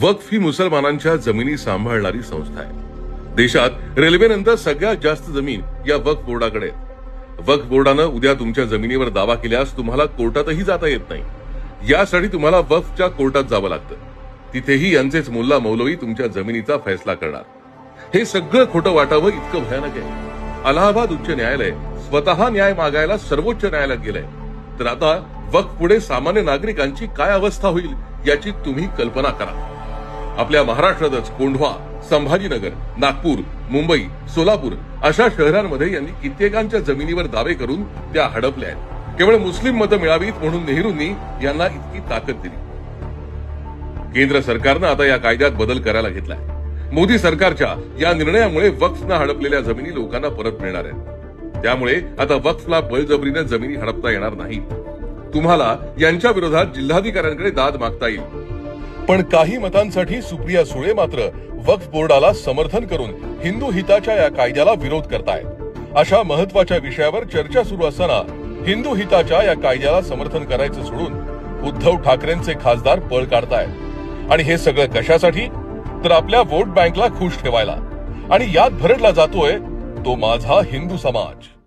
वक्फ ही मुसलमानांच्या जमिनी सांभाळणारी संस्था आहे। देशात रेल्वेनंतर सगळ्यात जास्त जमीन या वक्फ बोर्डाकडे आहे। वक्फ बोर्डानं उद्या तुमच्या जमिनीवर दावा केल्यास तुम्हाला कोर्टातही जाता येत नाही। यासाठी तुम्हाला वक्फच्या कोर्टात जावं लागतं। तिथेही यांचेच मुल्ला मौलवी तुमच्या जमिनीचा फैसला करणार। हे सगळं खोटं वाटावं इतकं भयानक आहे। अलाहाबाद उच्च न्यायालय स्वतः न्याय मागायला सर्वोच्च न्यायालयात गेलंय, तर आता वक्फ पुढे सामान्य नागरिकांची काय अवस्था होईल याची तुम्ही कल्पना करा। आपल्या महाराष्ट्रातच कोंढवा, संभाजीनगर, नागपूर, मुंबई, सोलापूर अशा शहरांमध्ये यांनी कित्येकांच्या जमिनीवर दावे करून त्या हडपल्या आहेत। केवळ मुस्लिम मतं मिळावीत म्हणून नेहरूंनी यांना इतकी ताकद दिली। केंद्र सरकारनं आता या कायद्यात बदल करायला घेतलाय। मोदी सरकारच्या या निर्णयामुळे वक्फना हडपलेल्या जमिनी लोकांना परत मिळणार आहेत। त्यामुळे आता वक्फला बळजबरीने जमिनी हडपता येणार नाही। तुम्हाला यांच्या विरोधात जिल्हाधिकाऱ्यांकडे दाद मागता येईल। पण काही मतांसाठी सुप्रिया सुळे मात्र वक्फ बोर्डाला समर्थन करून हिंदू हिताच्या या कायद्याला विरोध करतायत। अशा महत्वाच्या विषयावर चर्चा सुरू असताना हिंदू हिताच्या या कायद्याला समर्थन करायचं सोडून उद्धव ठाकरेंचे खासदार पळ काढतायत। आणि हे सगळं कशासाठी? तर आपल्या वोट बँकला खुश ठेवायला। आणि यात भरडला जातोय तो माझा हिंदू समाज।